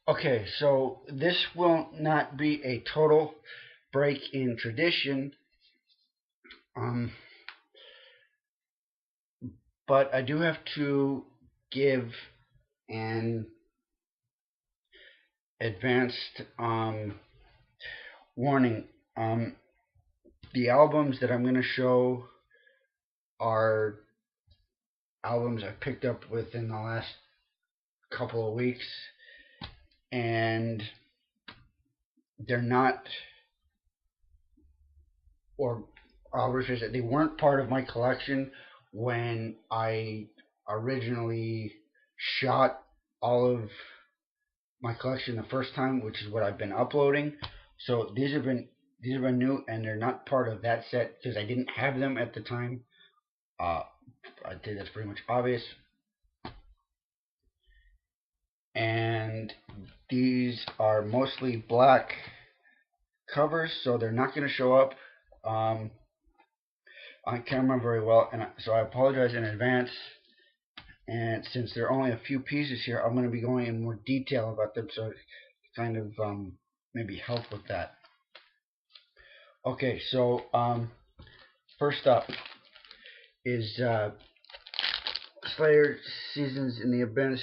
Okay, so this will not be a total break in tradition, um, but I do have to give an advanced warning. Um, the albums that I'm going to show are albums I've picked up within the last couple of weeks, and they're not, or I'll rephrase it, they weren't part of my collection when I originally shot all of my collection the first time, which is what I've been uploading. So these have been new, and they're not part of that set because I didn't have them at the time. Uh, I think that's pretty much obvious. And these are mostly black covers, so they're not going to show up um, on camera very well, and so I apologize in advance. And since there are only a few pieces here, I'm going to be going in more detail about them, so kind of maybe help with that. Okay, so first up is Slayer Seasons in the Abyss,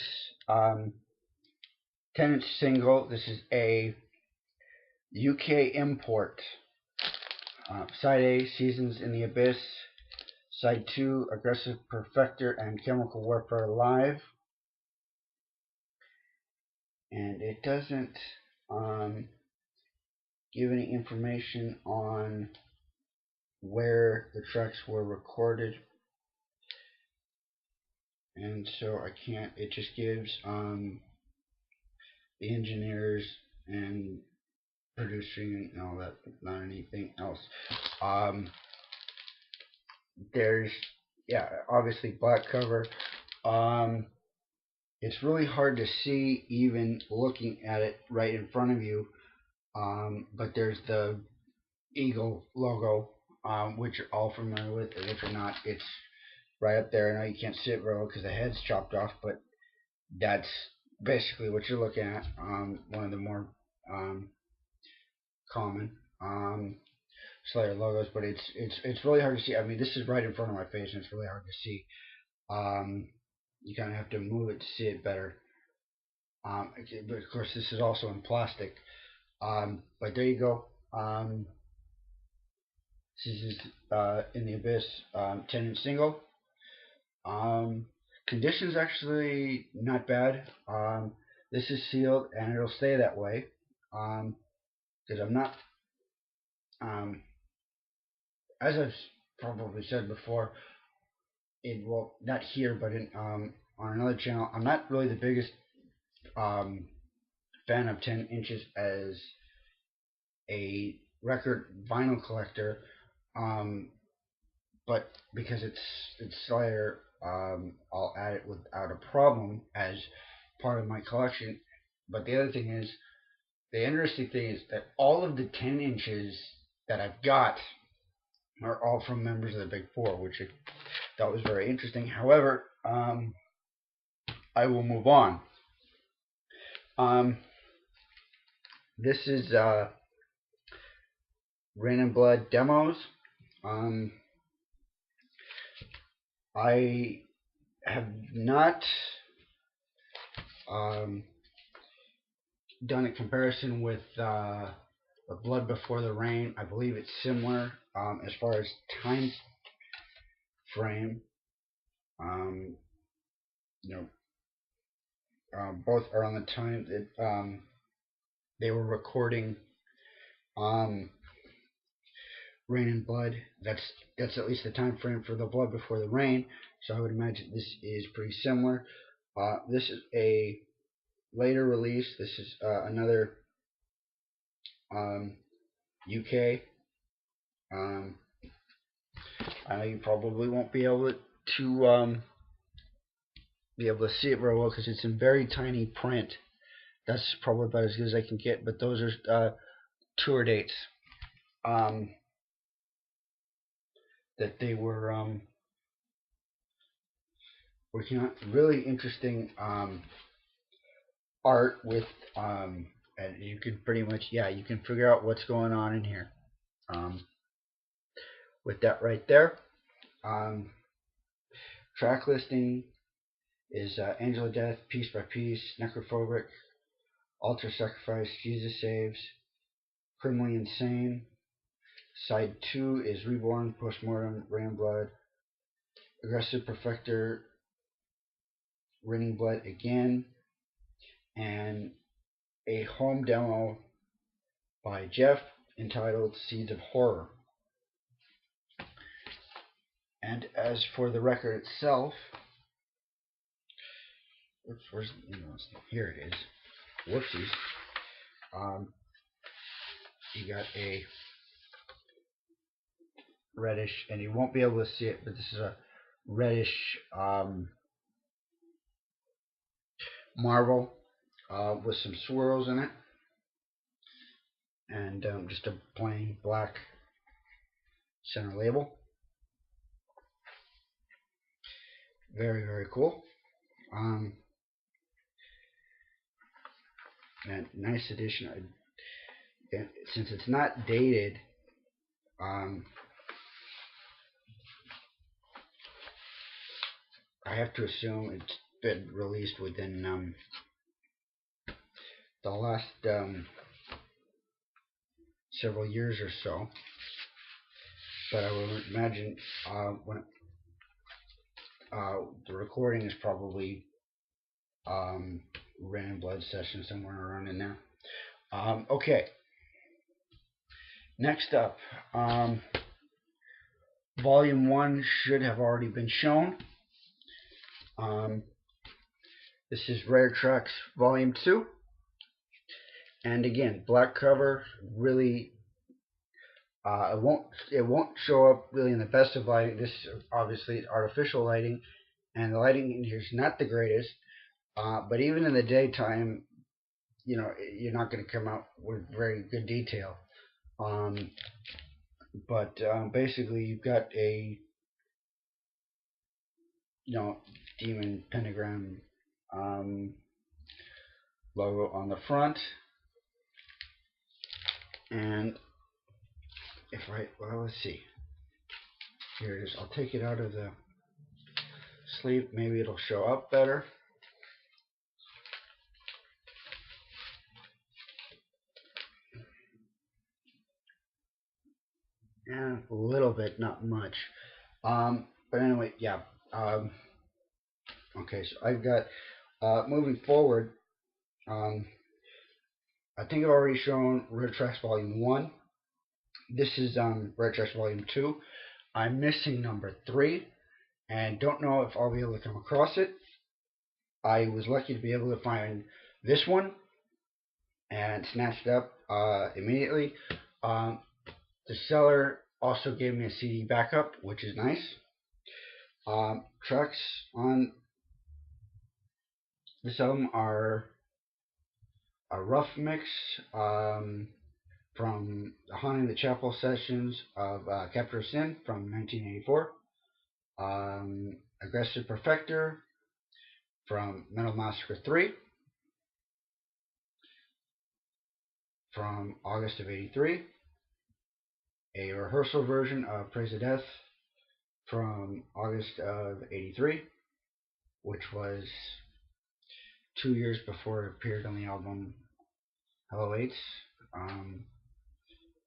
10-inch single. This is a UK import. Side A, Seasons in the Abyss. Side 2, Aggressive Perfector and Chemical Warfare Live. And it doesn't give any information on where the tracks were recorded. And so I can't, it just gives the engineers and producing and all that, not anything else. Um, there's, yeah, obviously black cover. Um, it's really hard to see even looking at it right in front of you. But there's the Eagle logo, which you're all familiar with, and if you're not, it's right up there. I know you can't see it very well because the head's chopped off, but that's basically what you're looking at. One of the more um, common Slayer logos, but it's really hard to see. I mean, this is right in front of my face, and it's really hard to see. Um, you kind of have to move it to see it better. But of course, this is also in plastic. But there you go. This is in the Abyss 10-inch single. Um, Conditions actually not bad. This is sealed and it'll stay that way. Because I'm not, um, as I've probably said before, it well not here but in on another channel. I'm not really the biggest um, fan of 10 inches as a record vinyl collector, um, but because it's Slayer, I'll add it without a problem as part of my collection. But the other thing is, the interesting thing is that all of the 10 inches that I've got are all from members of the Big Four, which I thought was very interesting. However, I will move on. Um, this is Rain and Blood demos. Um, I have not um, done a comparison with Blood Before the Rain. I believe it's similar as far as time frame. Um, you know, both are on the time that they were recording um, Rain and Blood. That's at least the time frame for the Blood Before the Rain. So I would imagine this is pretty similar. This is a later release. This is another UK. Um, I know you probably won't be able to see it very well because it's in very tiny print. That's probably about as good as I can get. But those are tour dates um, that they were working on. Really interesting art with and you can pretty much, yeah, you can figure out what's going on in here with that right there. Um, Track listing is Angel of Death, Piece by Piece, Necrophobic, Altar Sacrifice, Jesus Saves, Criminally Insane. Side 2 is Reborn, Postmortem, Rain Blood, Aggressive Perfector, Raining Blood again, and a home demo by Jeff entitled Seeds of Horror. And as for the record itself, oops, where's the email? Here it is. Whoopsies. You got a reddish, and you won't be able to see it, but this is a reddish marble with some swirls in it, and just a plain black center label. Very, very cool. And nice addition. Since it's not dated, I have to assume it's been released within the last several years or so. But I would imagine when the recording is probably Rain and Blood session somewhere around in there. Okay. Next up, Volume 1 should have already been shown. This is Rare Tracks Volume 2. And again, black cover, really, it won't show up really in the best of lighting. This obviously is artificial lighting, and the lighting in here is not the greatest. But even in the daytime, you know, you're not going to come out with very good detail. But basically, you've got a, demon pentagram logo on the front, and let's see. Here it is. I'll take it out of the sleeve. Maybe it'll show up better. Yeah, a little bit, not much. But anyway, yeah. Okay, so I've got moving forward. I think I've already shown Rare Tracks Volume 1. This is Rare Tracks Volume 2. I'm missing number 3, and don't know if I'll be able to come across it. I was lucky to be able to find this one and snatched it up immediately. The seller also gave me a CD backup, which is nice. Tracks on this album are a rough mix from the Haunting the Chapel sessions of Capture of Sin from 1984, Aggressive Perfector from Metal Massacre 3 from August of 83, a rehearsal version of Praise of Death from August of 83, which was 2 years before it appeared on the album Hello 8.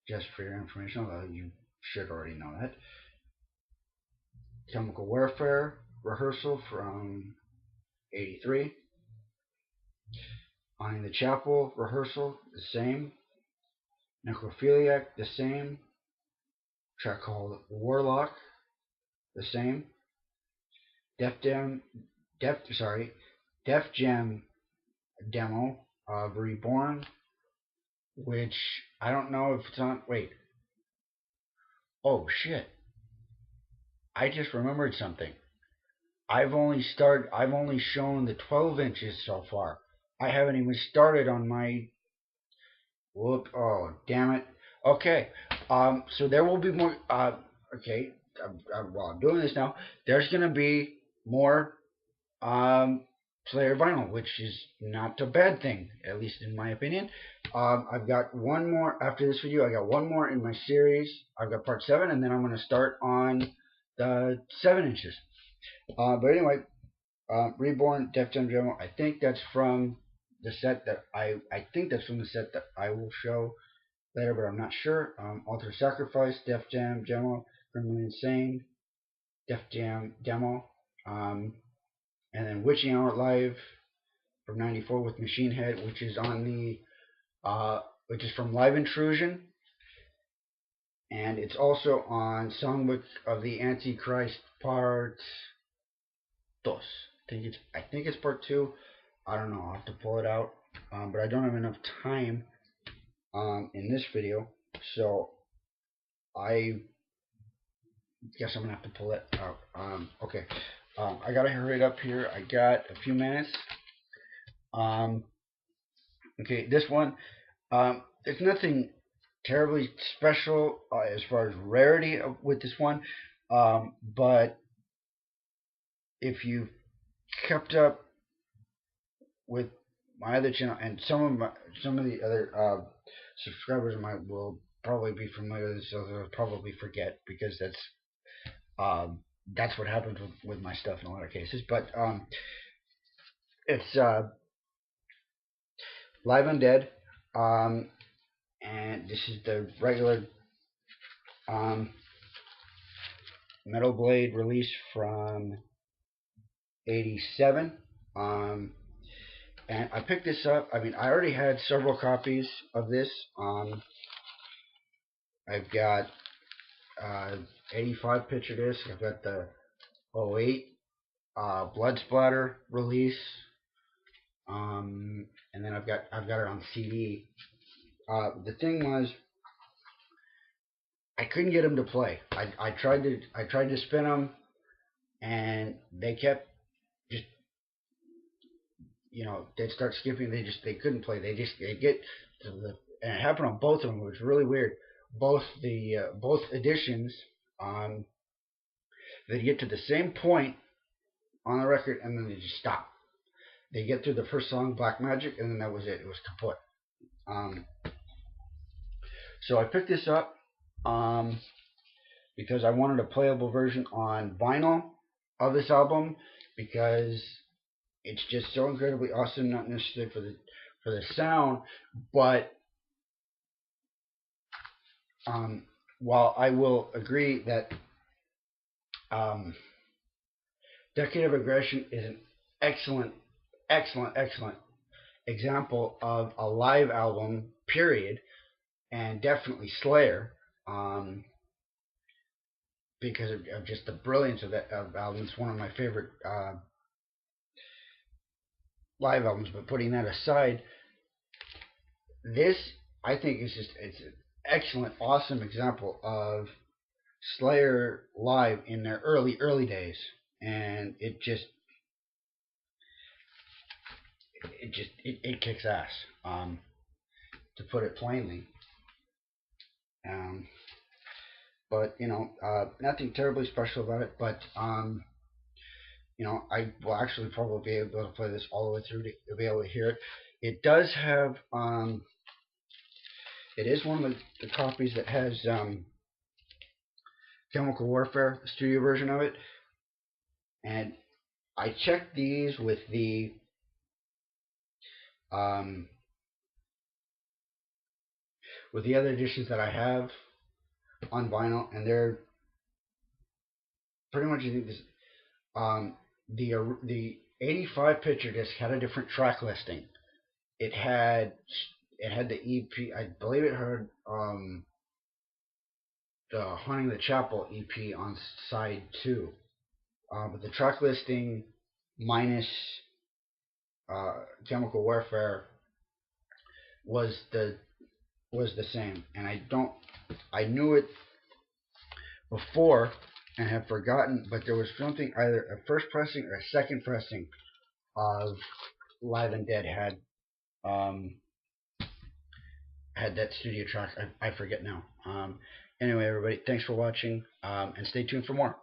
Just for your information, although you should already know that. Chemical Warfare rehearsal from 83. Haunting the Chapel rehearsal, the same. Necrophiliac, the same. Track called Warlock, the same. Def Jam demo of Reborn, which I don't know if it's on. Wait. Oh shit. I just remembered something. I've only shown the 12 inches so far. I haven't even started on my. Whoop! Oh, damn it. Okay. So there will be more. Okay. While I'm doing this now, there's gonna be more Slayer vinyl, which is not a bad thing, at least in my opinion. I've got one more after this video. I got one more in my series. I've got part 7, and then I'm going to start on the 7 inches. But anyway, Reborn, Def Jam Demo. I think that's from the set that I think that's from the set that I will show later, but I'm not sure. Altar Sacrifice, Def Jam Demo, Criminally Insane, Def Jam Demo, and then Witching Hour Live from '94 with Machine Head, which is on the which is from Live Intrusion, and it's also on Songbook of the Antichrist Part Dos. I think it's part 2. I don't know. I'll have to pull it out, but I don't have enough time in this video, so I guess I'm gonna have to pull it out. Okay. I gotta hurry it up here. I got a few minutes. Okay, this one, it's nothing terribly special as far as rarity with this one, but if you've kept up with my other channel, and some of the other subscribers of mine will probably be familiar with this, so they'll probably forget, because that's what happens with my stuff in a lot of cases. But it's Live Undead, and this is the regular Metal Blade release from '87. And I picked this up. I mean, I already had several copies of this. I've got 85 picture disc. I've got the '08 Blood Splatter release, and then I've got it on CD. The thing was, I couldn't get them to play. I tried to spin them, and they kept just, they'd start skipping. They couldn't play. They get to the, and it happened on both of them. It was really weird. Both editions, they'd get to the same point on the record, and then they just stop. They get through the first song, Black Magic, and then that was it. It was kaput. So I picked this up because I wanted a playable version on vinyl of this album, because it's just so incredibly awesome. Not necessarily for the sound, but while I will agree that Decade of Aggression is an excellent example of a live album, period, and definitely Slayer, because of just the brilliance of that album. It's one of my favorite live albums. But putting that aside, this, I think, it's an excellent, awesome example of Slayer live in their early days, and it kicks ass, to put it plainly. But nothing terribly special about it. But I will actually probably be able to play this all the way through to be able to hear it. It does have it is one of the copies that has Chemical Warfare, the studio version of it, and I checked these with the other editions that I have on vinyl, and they're pretty much, I think this, the 85 picture disc had a different track listing. It had the EP. I believe it had the Haunting the Chapel EP on side 2, but the track listing minus Chemical Warfare was the same. And I knew it before and have forgotten, but there was something, either a first pressing or a second pressing of Live Undead had that studio track. I forget now. Anyway, everybody, thanks for watching, and stay tuned for more.